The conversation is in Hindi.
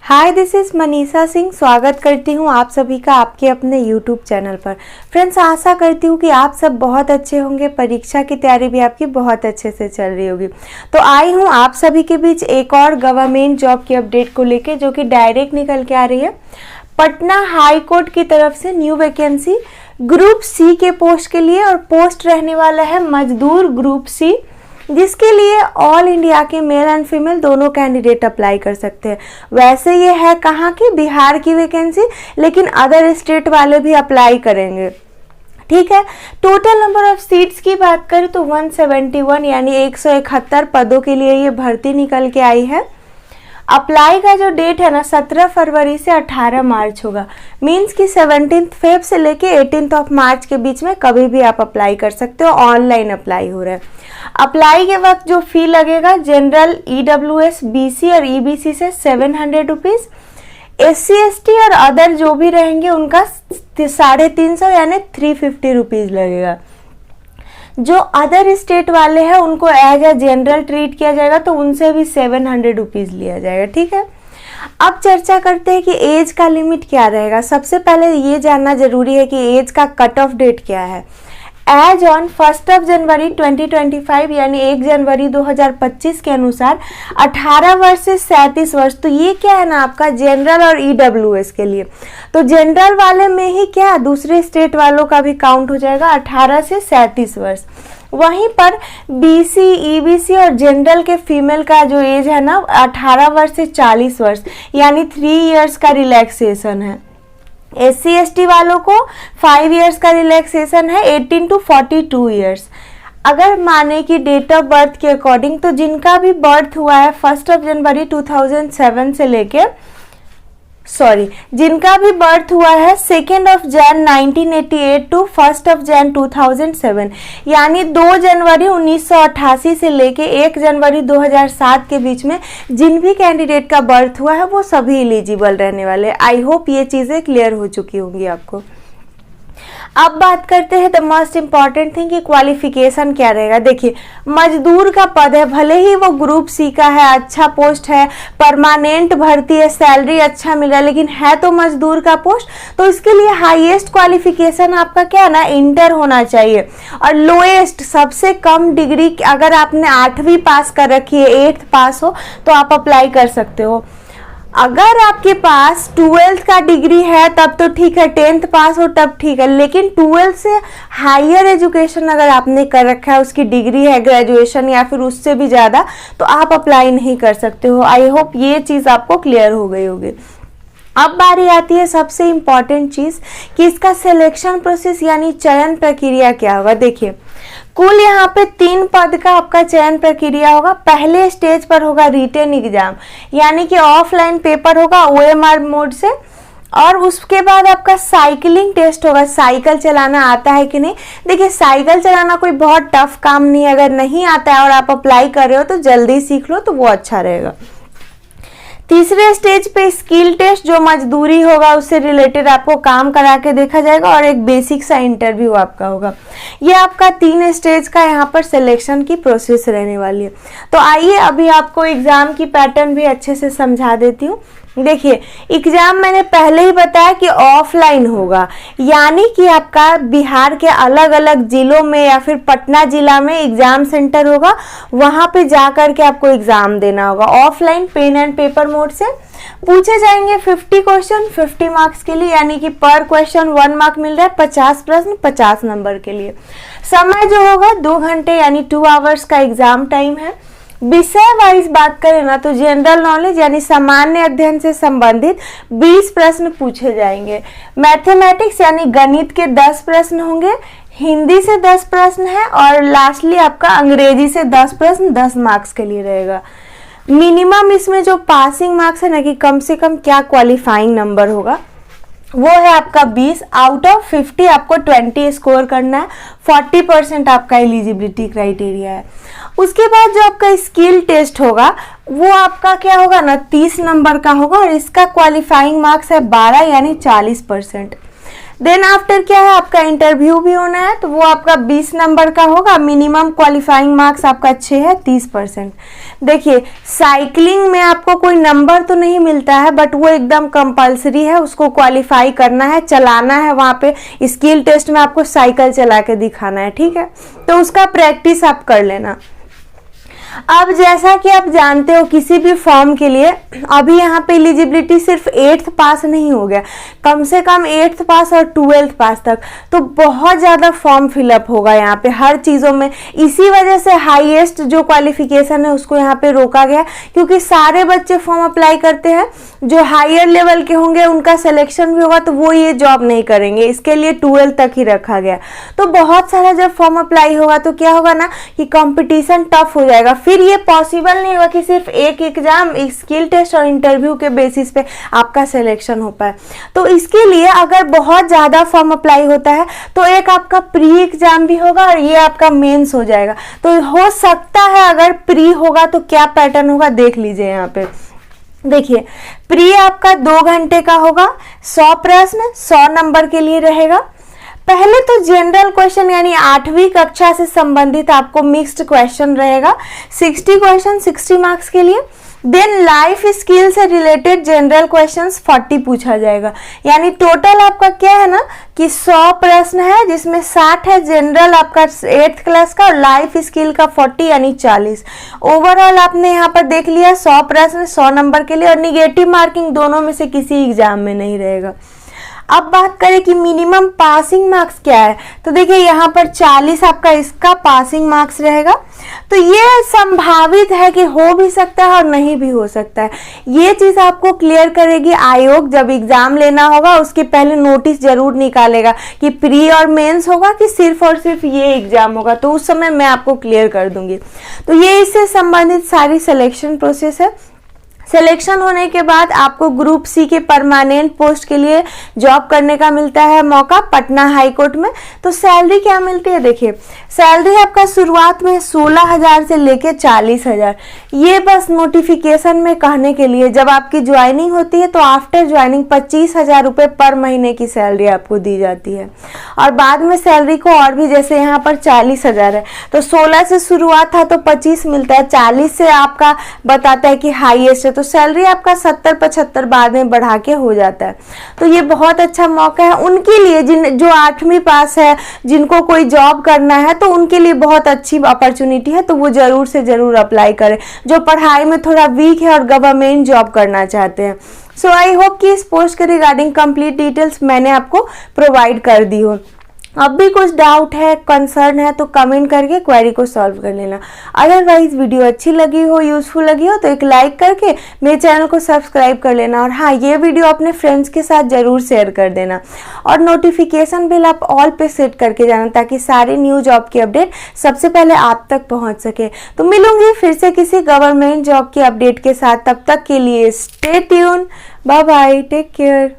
Hi, this is Manisha Singh. स्वागत करती हूँ आप सभी का आपके अपने यूट्यूब चैनल पर। फ्रेंड्स, आशा करती हूँ कि आप सब बहुत अच्छे होंगे। परीक्षा की तैयारी भी आपकी बहुत अच्छे से चल रही होगी। तो आई हूँ आप सभी के बीच एक और गवर्नमेंट जॉब की अपडेट को लेके, जो कि डायरेक्ट निकल के आ रही है। पटना हाई कोर्ट की तरफ से न्यू वैकेंसी ग्रुप सी के पोस्ट के लिए, और पोस्ट रहने वाला है मजदूर ग्रुप सी, जिसके लिए ऑल इंडिया के मेल एंड फीमेल दोनों कैंडिडेट अप्लाई कर सकते हैं। वैसे ये है कहाँ की, बिहार की वैकेंसी, लेकिन अदर स्टेट वाले भी अप्लाई करेंगे। ठीक है। टोटल नंबर ऑफ सीट्स की बात करें तो 171 यानी 171 पदों के लिए ये भर्ती निकल के आई है। अप्लाई का जो डेट है ना 17 फरवरी से 18 मार्च होगा। मींस कि 17 फेब से लेके 18 ऑफ मार्च के बीच में कभी भी आप अप्लाई कर सकते हो। ऑनलाइन अप्लाई हो रहा है। अप्लाई के वक्त जो फी लगेगा, जनरल, EWS, BC और EBC से 700 रुपीज़, SC ST और अदर जो भी रहेंगे उनका 350 यानी 350 रुपीज़ लगेगा। जो अदर स्टेट वाले हैं उनको एज ए जनरल ट्रीट किया जाएगा, तो उनसे भी 700 रुपीज़ लिया जाएगा। ठीक है। अब चर्चा करते हैं कि एज का लिमिट क्या रहेगा। सबसे पहले ये जानना जरूरी है कि एज का कट ऑफ डेट क्या है। एज ऑन 1 जनवरी 2025 यानी 1 जनवरी 2025 के अनुसार 18 वर्ष से 37 वर्ष। तो ये क्या है ना, आपका जनरल और EWS के लिए। तो जनरल वाले में ही क्या, दूसरे स्टेट वालों का भी काउंट हो जाएगा 18 से 37 वर्ष। वहीं पर BC, EBC और जनरल के फीमेल का जो एज है ना 18 वर्ष से 40 वर्ष यानी 3 इयर्स का रिलैक्सेशन है। SC ST वालों को 5 इयर्स का रिलैक्सेशन है, 18 टू 42 इयर्स। अगर माने कि डेट ऑफ बर्थ के अकॉर्डिंग, तो जिनका भी बर्थ हुआ है 1 जनवरी 2007 से लेके जिनका भी बर्थ हुआ है 2 जैन 1988 टू 1 जैन 2007 यानी 2 जनवरी 1988 से लेके 1 जनवरी 2007 के बीच में जिन भी कैंडिडेट का बर्थ हुआ है वो सभी एलिजिबल रहने वाले। आई होप ये चीज़ें क्लियर हो चुकी होंगी आपको। अब बात करते हैं द मोस्ट इम्पॉर्टेंट थिंग कि क्वालिफिकेशन क्या रहेगा। देखिए, मजदूर का पद है, भले ही वो ग्रुप सी का है, अच्छा पोस्ट है, परमानेंट भर्ती है, सैलरी अच्छा मिल रहा है, लेकिन है तो मजदूर का पोस्ट। तो इसके लिए हाईएस्ट क्वालिफिकेशन आपका क्या है ना, इंटर होना चाहिए। और लोएस्ट, सबसे कम डिग्री, अगर आपने 8वीं पास कर रखी है, 8th पास हो तो आप अप्लाई कर सकते हो। अगर आपके पास 12th का डिग्री है तब तो ठीक है, 10th पास हो तब ठीक है, लेकिन 12th से हायर एजुकेशन अगर आपने कर रखा है, उसकी डिग्री है ग्रेजुएशन या फिर उससे भी ज़्यादा, तो आप अप्लाई नहीं कर सकते हो। आई होप ये चीज़ आपको क्लियर हो गई होगी। अब बारी आती है सबसे इम्पॉर्टेंट चीज़ कि इसका सिलेक्शन प्रोसेस यानी चयन प्रक्रिया क्या होगा। देखिए, कुल यहाँ पे 3 पद का आपका चयन प्रक्रिया होगा। पहले स्टेज पर होगा रिटेन एग्जाम, यानी कि ऑफलाइन पेपर होगा OMR मोड से, और उसके बाद आपका साइकिलिंग टेस्ट होगा। साइकिल चलाना आता है कि नहीं। देखिए, साइकिल चलाना कोई बहुत टफ काम नहीं है। अगर नहीं आता है और आप अप्लाई कर रहे हो तो जल्दी सीख लो, तो वो अच्छा रहेगा। तीसरे स्टेज पे स्किल टेस्ट, जो मजदूरी होगा उससे रिलेटेड आपको काम करा के देखा जाएगा, और एक बेसिक सा इंटरव्यू आपका होगा। ये आपका 3 स्टेज का यहाँ पर सिलेक्शन की प्रोसेस रहने वाली है। तो आइए अभी आपको एग्जाम की पैटर्न भी अच्छे से समझा देती हूँ। देखिए, एग्जाम मैंने पहले ही बताया कि ऑफलाइन होगा, यानी कि आपका बिहार के अलग अलग जिलों में या फिर पटना जिला में एग्जाम सेंटर होगा, वहां पे जा करके आपको एग्जाम देना होगा। Offline pen and paper mode से पूछे जाएंगे 50 क्वेश्चन 50 मार्क्स के लिए, यानी कि पर क्वेश्चन 1 मार्क मिल रहा है। 50 प्रश्न 50 नंबर के लिए। समय जो होगा 2 घंटे यानी 2 आवर्स का एग्जाम टाइम है। विषय वाइज बात करें ना तो जनरल नॉलेज यानी सामान्य अध्ययन से संबंधित 20 प्रश्न पूछे जाएंगे। मैथमेटिक्स यानी गणित के 10 प्रश्न होंगे। हिंदी से 10 प्रश्न है, और लास्टली आपका अंग्रेजी से 10 प्रश्न 10 मार्क्स के लिए रहेगा। मिनिमम इसमें जो पासिंग मार्क्स है ना, कि कम से कम क्या क्वालिफाइंग नंबर होगा, वो है आपका 20। आउट ऑफ 50 आपको 20 स्कोर करना है। 40% आपका एलिजिबिलिटी क्राइटेरिया है। उसके बाद जो आपका स्किल टेस्ट होगा वो आपका क्या होगा ना, 30 नंबर का होगा, और इसका क्वालिफाइंग मार्क्स है 12 यानी 40%। देन आफ्टर क्या है, आपका इंटरव्यू भी होना है, तो वो आपका 20 नंबर का होगा। मिनिमम क्वालिफाइंग मार्क्स आपका 6 है, 30%। देखिए साइकिलिंग में आपको कोई नंबर तो नहीं मिलता है, बट वो एकदम कंपलसरी है, उसको क्वालिफाई करना है, चलाना है। वहाँ पे स्किल टेस्ट में आपको साइकिल चला के दिखाना है, ठीक है, तो उसका प्रैक्टिस आप कर लेना। अब जैसा कि आप जानते हो किसी भी फॉर्म के लिए अभी यहाँ पे एलिजिबिलिटी सिर्फ 8th पास नहीं हो गया, कम से कम 8th पास और 12th पास तक, तो बहुत ज़्यादा फॉर्म फिलअप होगा यहाँ पे हर चीज़ों में। इसी वजह से हाईएस्ट जो क्वालिफिकेशन है उसको यहाँ पे रोका गया, क्योंकि सारे बच्चे फॉर्म अप्लाई करते हैं, जो हायर लेवल के होंगे उनका सिलेक्शन भी होगा तो वो ये जॉब नहीं करेंगे, इसके लिए 12th तक ही रखा गया। तो बहुत सारा जब फॉर्म अप्लाई होगा तो क्या होगा ना कि कंपटीशन टफ हो जाएगा, फिर ये पॉसिबल नहीं होगा कि सिर्फ एक एग्जाम, स्किल टेस्ट और इंटरव्यू के बेसिस पे आपका सिलेक्शन हो पाए। तो इसके लिए अगर बहुत ज़्यादा फॉर्म अप्लाई होता है तो एक आपका प्री एग्जाम भी होगा और ये आपका मेंस हो जाएगा। तो हो सकता है अगर प्री होगा तो क्या पैटर्न होगा देख लीजिए यहाँ पे। देखिए प्री आपका 2 घंटे का होगा, 100 प्रश्न 100 नंबर के लिए रहेगा। पहले तो जनरल क्वेश्चन यानी 8वीं कक्षा से संबंधित आपको मिक्स्ड क्वेश्चन रहेगा, 60 क्वेश्चन 60 मार्क्स के लिए। देन लाइफ स्किल से रिलेटेड जनरल क्वेश्चंस 40 पूछा जाएगा, यानी टोटल आपका क्या है ना कि 100 प्रश्न है, जिसमें 60 है जनरल आपका 8th क्लास का और लाइफ स्किल का 40 यानी 40। ओवरऑल आपने यहाँ पर देख लिया 100 प्रश्न 100 नंबर के लिए, और निगेटिव मार्किंग दोनों में से किसी एग्जाम में नहीं रहेगा। अब बात करें कि मिनिमम पासिंग मार्क्स क्या है, तो देखिए यहाँ पर 40 आपका इसका पासिंग मार्क्स रहेगा। तो ये संभावित है कि हो भी सकता है और नहीं भी हो सकता है, ये चीज़ आपको क्लियर करेगी आयोग। जब एग्जाम लेना होगा उसके पहले नोटिस जरूर निकालेगा कि प्री और मेंस होगा कि सिर्फ और सिर्फ ये एग्जाम होगा, तो उस समय मैं आपको क्लियर कर दूंगी। तो ये इससे संबंधित सारी सिलेक्शन प्रोसेस है। सिलेक्शन होने के बाद आपको ग्रुप सी के परमानेंट पोस्ट के लिए जॉब करने का मिलता है मौका पटना हाई कोर्ट में। तो सैलरी क्या मिलती है, देखिए सैलरी आपका शुरुआत में 16,000 से लेके 40,000, ये बस नोटिफिकेशन में कहने के लिए। जब आपकी ज्वाइनिंग होती है तो आफ्टर ज्वाइनिंग 25,000 रुपये पर महीने की सैलरी आपको दी जाती है, और बाद में सैलरी को और भी, जैसे यहाँ पर 40,000 है तो 16 से शुरुआत था तो 25 मिलता है, 40 से आपका बताता है कि हाईएस्ट है, तो सैलरी आपका 70-75 बाद में बढ़ा के हो जाता है। तो ये बहुत अच्छा मौका है उनके लिए जो 8वीं पास है, जिनको कोई जॉब करना है, तो उनके लिए बहुत अच्छी अपॉर्चुनिटी है, तो वो जरूर से जरूर अप्लाई करें, जो पढ़ाई में थोड़ा वीक है और गवर्नमेंट जॉब करना चाहते हैं। सो आई होप कि इस पोस्ट के रिगार्डिंग कंप्लीट डिटेल्स मैंने आपको प्रोवाइड कर दी हो। अब भी कुछ डाउट है, कंसर्न है, तो कमेंट करके क्वेरी को सॉल्व कर लेना। अदरवाइज वीडियो अच्छी लगी हो, यूजफुल लगी हो तो एक लाइक करके मेरे चैनल को सब्सक्राइब कर लेना, और हाँ ये वीडियो अपने फ्रेंड्स के साथ जरूर शेयर कर देना, और नोटिफिकेशन बिल आप ऑल पे सेट करके जाना ताकि सारी न्यू जॉब की अपडेट सबसे पहले आप तक पहुँच सके। तो मिलूंगी फिर से किसी गवर्नमेंट जॉब की अपडेट के साथ, तब तक के लिए stay tune, bye bye, take care.